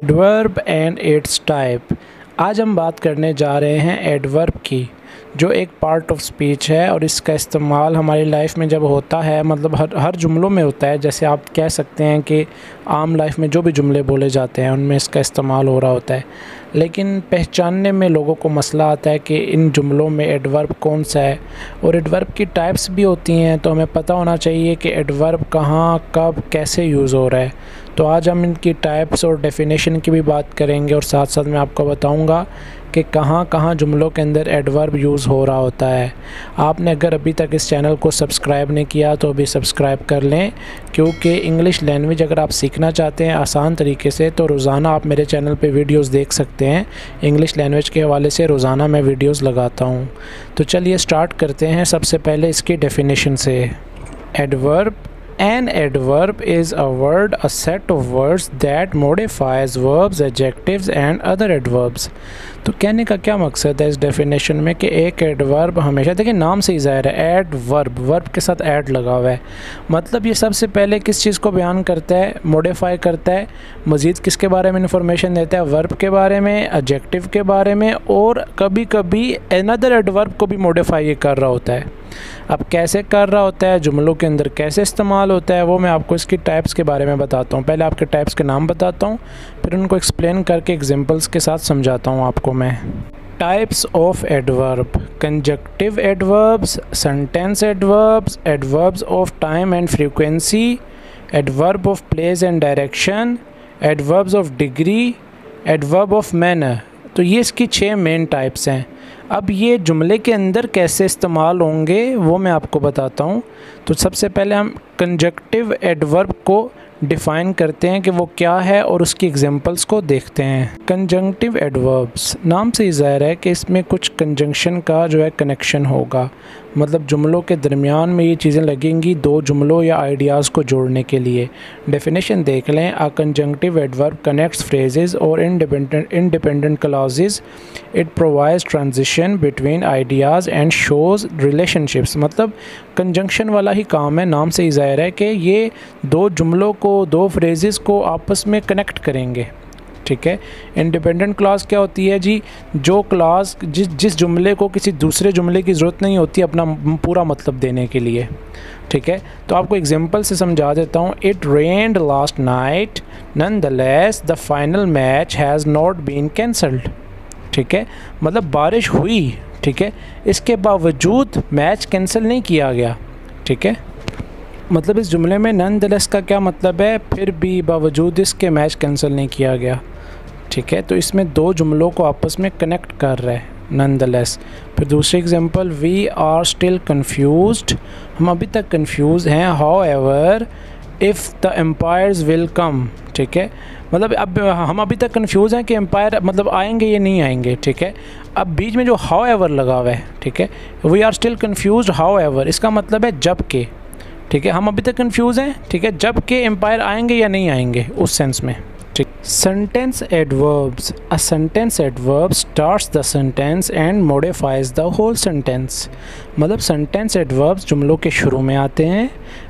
Adverb and it's type. आज हम बात करने जा रहे हैं एडवर्ब की, जो एक पार्ट ऑफ स्पीच है और इसका इस्तेमाल हमारी लाइफ में जब होता है, मतलब हर जुमलों में होता है। जैसे आप कह सकते हैं कि आम लाइफ में जो भी जुमले बोले जाते हैं उनमें इसका इस्तेमाल हो रहा होता है, लेकिन पहचानने में लोगों को मसला आता है कि इन जुमलों में एडवर्ब कौन सा है। और एडवर्ब की टाइप्स भी होती हैं, तो हमें पता होना चाहिए कि एडवर्ब कहाँ, कब, कैसे यूज़ हो रहा है। तो आज हम इनकी टाइप्स और डेफिनेशन की भी बात करेंगे और साथ साथ मैं आपको बताऊंगा कि कहाँ कहाँ जुमलों के अंदर एडवर्ब यूज़ हो रहा होता है। आपने अगर अभी तक इस चैनल को सब्सक्राइब नहीं किया तो अभी सब्सक्राइब कर लें, क्योंकि इंग्लिश लैंग्वेज अगर आप सीखना चाहते हैं आसान तरीके से तो रोज़ाना आप मेरे चैनल पे वीडियोस देख सकते हैं। इंग्लिश लैंग्वेज के हवाले से रोज़ाना मैं वीडियोस लगाता हूँ। तो चलिए स्टार्ट करते हैं सबसे पहले इसकी डेफिनेशन से। Adverb An adverb is a word, a set of words that modifies verbs, adjectives and other adverbs। तो कहने का क्या मकसद है इस डेफिनेशन में कि एक एडवर्ब हमेशा, देखिए नाम से ही ज़ाहिर है, एडवर्ब, वर्ब के साथ ऐड लगा हुआ है, मतलब ये सबसे पहले किस चीज़ को बयान करता है, मॉडिफाई करता है, मज़ीद किसके बारे में इंफॉर्मेशन देता है, वर्ब के बारे में, एडजेक्टिव के बारे में, और कभी कभी अनदर एडवर्ब को भी मॉडिफाई कर रहा होता है। अब कैसे कर रहा होता है, जुमलों के अंदर कैसे इस्तेमाल होता है, वो मैं आपको इसकी टाइप्स के बारे में बताता हूँ। पहले आपके टाइप्स के नाम बताता हूँ, फिर उनको एक्सप्लेन करके एग्जांपल्स के साथ समझाता हूँ आपको मैं। Types of adverb: conjunctive adverbs, sentence adverbs, adverbs of time and frequency, adverb of place and direction, adverbs of degree, adverb of manner. तो ये इसकी 6 मेन टाइप्स हैं। अब ये जुमले के अंदर कैसे इस्तेमाल होंगे वो मैं आपको बताता हूँ। तो सबसे पहले हम कंजक्टिव एडवर्ब को डिफ़ाइन करते हैं कि वो क्या है और उसकी एग्जांपल्स को देखते हैं। कंजंक्टिव एडवर्ब्स, नाम से ही ज़ाहिर है कि इसमें कुछ कंजंक्शन का जो है कनेक्शन होगा, मतलब जुमलों के दरमियान में ये चीज़ें लगेंगी दो जुमलों या आइडियाज़ को जोड़ने के लिए। डेफिनेशन देख लें, अ कंजंक्टिव एडवर्ब कनेक्ट्स फ्रेजेस और independent clauses, it provides transition between ideas and shows relationships. मतलब कंजंक्शन वाला ही काम है, नाम से ही ज़ाहिर है कि ये दो जुमलों को, दो फ्रेजेस को आपस में कनेक्ट करेंगे। ठीक है। इंडिपेंडेंट क्लॉज क्या होती है जी? जो क्लॉज जिस जुमले को किसी दूसरे जुमले की ज़रूरत नहीं होती अपना पूरा मतलब देने के लिए। ठीक है, तो आपको एग्जांपल से समझा देता हूँ। It rained last night, nonetheless the final match has not been cancelled. ठीक है, मतलब बारिश हुई, ठीक है, इसके बावजूद मैच कैंसिल नहीं किया गया। ठीक है, मतलब इस जुमले में नॉनदलेस का क्या मतलब है? फिर भी, बावजूद इसके मैच कैंसिल नहीं किया गया। ठीक है, तो इसमें दो जुमलों को आपस में कनेक्ट कर रहा है नॉनदलेस। फिर दूसरी example, we are still confused, हम अभी तक कन्फ्यूज़ हैं। However if the umpires will come. ठीक है, मतलब अब हम अभी तक कन्फ्यूज़ हैं कि एम्पायर मतलब आएंगे या नहीं आएंगे। ठीक है, अब बीच में जो हाउएवर लगा हुआ है, ठीक है, we are still confused however, इसका मतलब है जब के। ठीक है, हम अभी तक कंफ्यूज हैं, ठीक है, जब के एम्पायर आएंगे या नहीं आएंगे, उस सेंस में। ठीक। Sentence adverbs, a sentence adverb starts the sentence and modifies the whole sentence. मतलब सेंटेंस एडवर्ब्स जुमलों के शुरू में आते हैं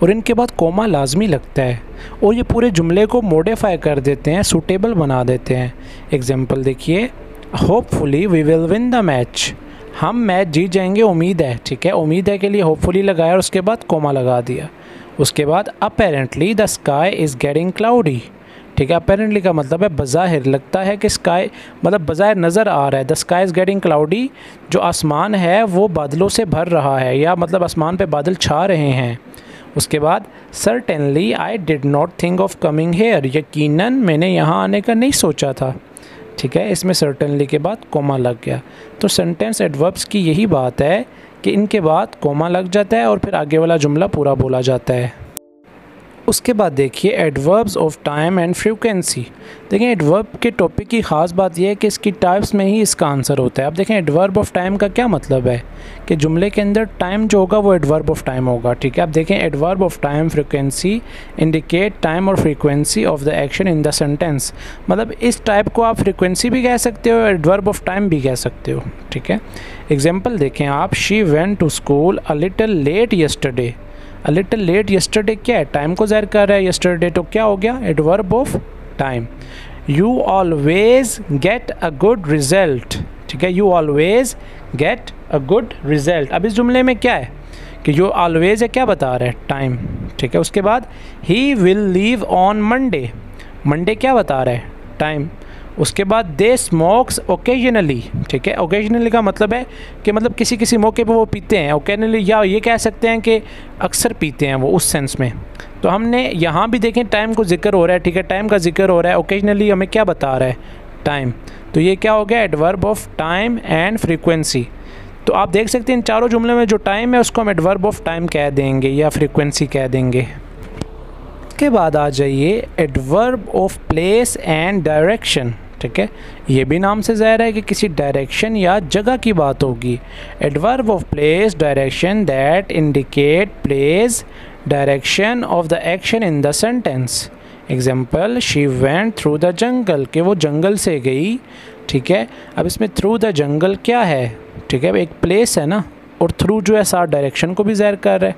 और इनके बाद कोमा लाजमी लगता है और ये पूरे जुमले को मॉडिफाई कर देते हैं, सूटेबल बना देते हैं। एग्जाम्पल देखिए, hopefully we will win the match, हम मैच जीत जाएंगे, उम्मीद है। ठीक है, उम्मीद है के लिए होपफुली लगाया और उसके बाद कोमा लगा दिया। उसके बाद apparently the sky is getting cloudy. ठीक है, अपेरेंटली का मतलब है बज़ाहिर, लगता है कि स्काई, मतलब बज़ाहिर नज़र आ रहा है, the sky is getting cloudy, जो आसमान है वो बादलों से भर रहा है, या मतलब आसमान पे बादल छा रहे हैं। उसके बाद certainly I did not think of coming here, यकीनन मैंने यहाँ आने का नहीं सोचा था। ठीक है, इसमें सर्टेनली के बाद कोमा लग गया। तो सेंटेंस एडवर्ब्स की यही बात है कि इनके बाद कोमा लग जाता है और फिर आगे वाला जुमला पूरा बोला जाता है। उसके बाद देखिए adverbs of time and frequency. देखें एडवर्ब के टॉपिक की ख़ास बात यह है कि इसकी टाइप्स में ही इसका आंसर होता है। अब देखें एडवर्ब ऑफ टाइम का क्या मतलब है कि जुमले के अंदर टाइम जो होगा वो एडवर्ब ऑफ टाइम होगा। ठीक है, अब देखें adverb of time frequency indicate time और frequency of the action in the sentence. मतलब इस टाइप को आप फ्रीक्वेंसी भी कह सकते हो, एडवर्ब ऑफ टाइम भी कह सकते हो। ठीक है, एग्जाम्पल देखें आप, she went to school a little late yesterday. A little late yesterday क्या है? टाइम को ज़ाहिर कर रहा है। यस्टरडे तो क्या हो गया? Adverb of time. You always get a good result, ठीक है, you always get a good result. अब इस जुमले में क्या है कि जो ऑलवेज है क्या बता रहा है, टाइम, ठीक है। उसके बाद he will leave on Monday, Monday क्या बता रहा है, टाइम। उसके बाद दे स्मोक्स ओकेजनली, ठीक है, ओकेजनली का मतलब है कि मतलब किसी किसी मौके पे वो पीते हैं, ओकेजनली, या ये कह सकते हैं कि अक्सर पीते हैं वो, उस सेंस में। तो हमने यहाँ भी देखें टाइम को जिक्र हो रहा है, ठीक है, टाइम का जिक्र हो रहा है, ओकेजनली हमें क्या बता रहा है, टाइम। तो ये क्या हो गया, adverb of time and frequency. तो आप देख सकते हैं इन चारों जुमलों में जो टाइम है उसको हम एडवर्ब ऑफ टाइम कह देंगे या फ्रीक्वेंसी कह देंगे। के बाद आ जाइए adverb of place and direction, ठीक है, ये भी नाम से ज़ाहिर है कि किसी डायरेक्शन या जगह की बात होगी। Adverb of place direction that indicate place direction of the action in the sentence. Example, she went through the jungle, कि वो जंगल से गई, ठीक है। अब इसमें थ्रू द जंगल क्या है, ठीक है, एक प्लेस है ना, और थ्रू जो है साथ डायरेक्शन को भी ज़ाहिर कर रहा है,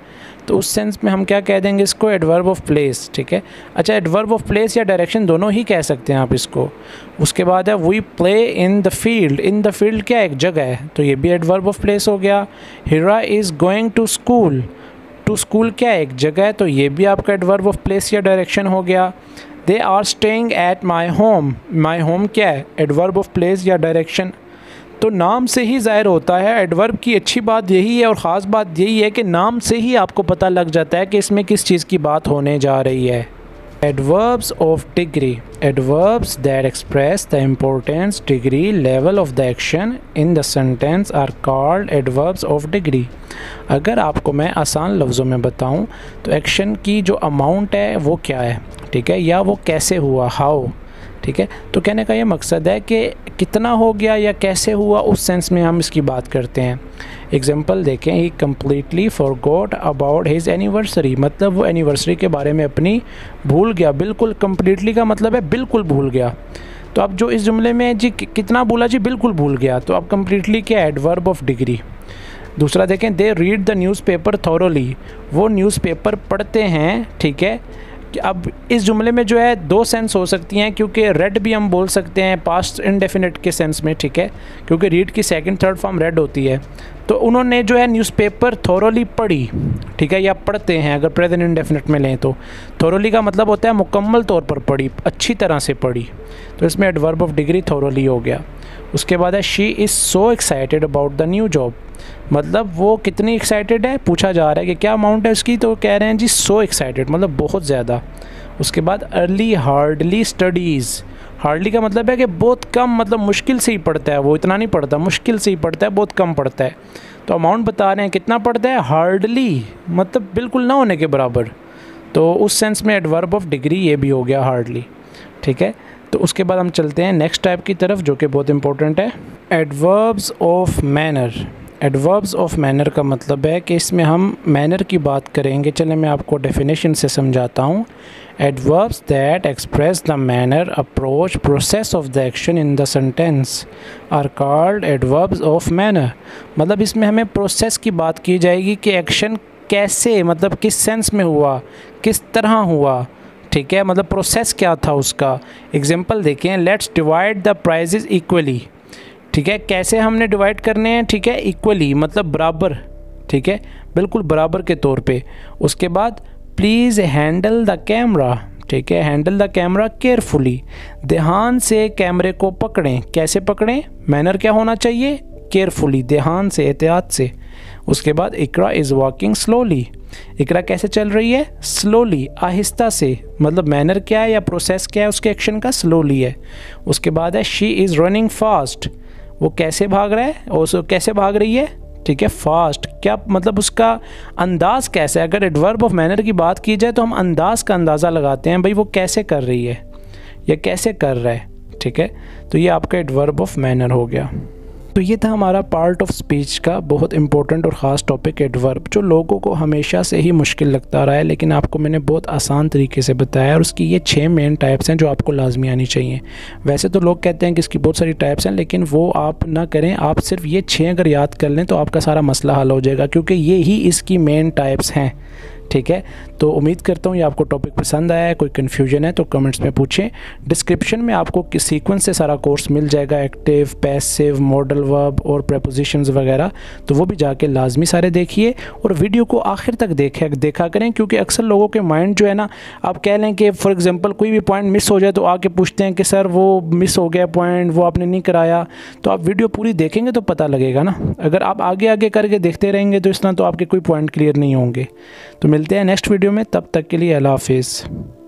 तो उस सेंस में हम क्या कह देंगे इसको, एडवर्ब ऑफ प्लेस, ठीक है। अच्छा, एडवर्ब ऑफ प्लेस या डायरेक्शन दोनों ही कह सकते हैं आप इसको। उसके बाद है we play in the field, in the field क्या एक जगह है, तो ये भी एडवर्ब ऑफ प्लेस हो गया। Heera is going to school, to school क्या है एक जगह है, तो ये भी आपका एडवर्ब ऑफ प्लेस या डायरेक्शन हो गया। They are staying at my home, my home क्या है, एडवर्ब ऑफ प्लेस या डायरेक्शन। तो नाम से ही ज़ाहिर होता है, एडवर्ब की अच्छी बात यही है और ख़ास बात यही है कि नाम से ही आपको पता लग जाता है कि इसमें किस चीज़ की बात होने जा रही है। Adverbs of degree, adverbs that express the importance, degree, level of the action in the sentence are called adverbs of degree. अगर आपको मैं आसान लफ्ज़ों में बताऊं तो एक्शन की जो अमाउंट है वो क्या है, ठीक है, या वो कैसे हुआ, हाउ, ठीक है। तो कहने का ये मकसद है कि कितना हो गया या कैसे हुआ, उस सेंस में हम इसकी बात करते हैं। एग्जांपल देखें, he completely forgot about his anniversary, मतलब वो एनिवर्सरी के बारे में अपनी भूल गया, बिल्कुल। कम्प्लीटली का मतलब है बिल्कुल भूल गया। तो अब जो इस जुमले में जी कितना भूला, जी बिल्कुल भूल गया, तो अब कम्प्लीटली क्या है, एडवर्ब ऑफ डिग्री। दूसरा देखें, they read the newspaper thoroughly, वो न्यूज़पेपर पढ़ते हैं, ठीक है। अब इस जुमले में जो है दो सेंस हो सकती हैं, क्योंकि रेड भी हम बोल सकते हैं पास्ट इंडेफिनिट के सेंस में, ठीक है, क्योंकि रीड की सेकंड थर्ड फॉर्म रेड होती है। तो उन्होंने जो है न्यूज़पेपर थोरोली पढ़ी, ठीक है, या पढ़ते हैं अगर प्रेजेंट इंडेफिनिट में लें तो। थोरोली का मतलब होता है मुकम्मल तौर पर पढ़ी, अच्छी तरह से पढ़ी, तो इसमें एडवर्ब ऑफ डिग्री थोरोली हो गया। उसके बाद है she is so excited about the new job, मतलब वो कितनी एक्साइटेड है, पूछा जा रहा है कि क्या अमाउंट है उसकी, तो कह रहे हैं जी सो एक्साइटेड, मतलब बहुत ज़्यादा। उसके बाद अर्ली हार्डली स्टडीज़, हार्डली का मतलब है कि बहुत कम, मतलब मुश्किल से ही पढ़ता है, वो इतना नहीं पढ़ता, मुश्किल से ही पढ़ता है, बहुत कम पढ़ता है। तो अमाउंट बता रहे हैं कितना पढ़ता है, हार्डली, मतलब बिल्कुल ना होने के बराबर। तो उस सेंस में एडवर्ब ऑफ डिग्री ये भी हो गया, हार्डली, ठीक है। तो उसके बाद हम चलते हैं नेक्स्ट टाइप की तरफ, जो कि बहुत इंपॉर्टेंट है, adverbs of manner. Adverbs of manner का मतलब है कि इसमें हम मैनर की बात करेंगे। चलें मैं आपको डेफिनेशन से समझाता हूँ। Adverbs that express the manner, approach, process of the action in the sentence are called adverbs of manner. मतलब इसमें हमें प्रोसेस की बात की जाएगी कि एक्शन कैसे, मतलब किस सेंस में हुआ, किस तरह हुआ, ठीक है, मतलब प्रोसेस क्या था उसका। एग्जाम्पल देखें, let's divide the prices equally, ठीक है, कैसे हमने डिवाइड करने हैं, ठीक है, इक्वली मतलब बराबर, ठीक है, बिल्कुल बराबर के तौर पे। उसके बाद प्लीज़ हैंडल द कैमरा, ठीक है, हैंडल द कैमरा केयरफुली, ध्यान से कैमरे को पकड़ें, कैसे पकड़ें, मैनर क्या होना चाहिए, केयरफुली, ध्यान से, एहतियात से। उसके बाद इकरा इज़ वॉकिंग स्लोली, इकरा कैसे चल रही है, स्लोली, आहिस्ता से, मतलब मैनर क्या है या प्रोसेस क्या है उसके एक्शन का, स्लोली है। उसके बाद है शी इज़ रनिंग फास्ट, वो कैसे भाग रहा है, और कैसे भाग रही है, ठीक है, फास्ट, क्या मतलब उसका अंदाज़ कैसा है। अगर एडवर्ब ऑफ मैनर की बात की जाए तो हम अंदाज़ का अंदाज़ा लगाते हैं, भाई वो कैसे कर रही है या कैसे कर रहा है, ठीक है। तो ये आपका एडवर्ब ऑफ मैनर हो गया। तो ये था हमारा पार्ट ऑफ स्पीच का बहुत इंपॉर्टेंट और ख़ास टॉपिक एडवर्ब, जो लोगों को हमेशा से ही मुश्किल लगता रहा है, लेकिन आपको मैंने बहुत आसान तरीके से बताया। और उसकी ये 6 मेन टाइप्स हैं जो आपको लाजमी आनी चाहिए। वैसे तो लोग कहते हैं कि इसकी बहुत सारी टाइप्स हैं, लेकिन वो आप ना करें, आप सिर्फ ये 6 अगर याद कर लें तो आपका सारा मसला हल हो जाएगा, क्योंकि ये ही इसकी मेन टाइप्स हैं, ठीक है। तो उम्मीद करता हूँ ये आपको टॉपिक पसंद आया है। कोई कन्फ्यूजन है तो कमेंट्स में पूछें। डिस्क्रिप्शन में आपको किस सीक्वेंस से सारा कोर्स मिल जाएगा, एक्टिव, पैसिव, मॉडल वर्ब और प्रेपोजिशंस वगैरह, तो वो भी जाके लाजमी सारे देखिए और वीडियो को आखिर तक देखा करें, क्योंकि अक्सर लोगों के माइंड जो है ना, आप कह लें कि फॉर एग्जांपल कोई भी पॉइंट मिस हो जाए तो आके पूछते हैं कि सर वो मिस हो गया पॉइंट, वो आपने नहीं कराया। तो आप वीडियो पूरी देखेंगे तो पता लगेगा ना। अगर आप आगे आगे करके देखते रहेंगे तो इस तरह तो आपके कोई पॉइंट क्लियर नहीं होंगे। तो मिलते हैं नेक्स्ट वीडियो में, तब तक के लिए अल्लाह हाफिज़।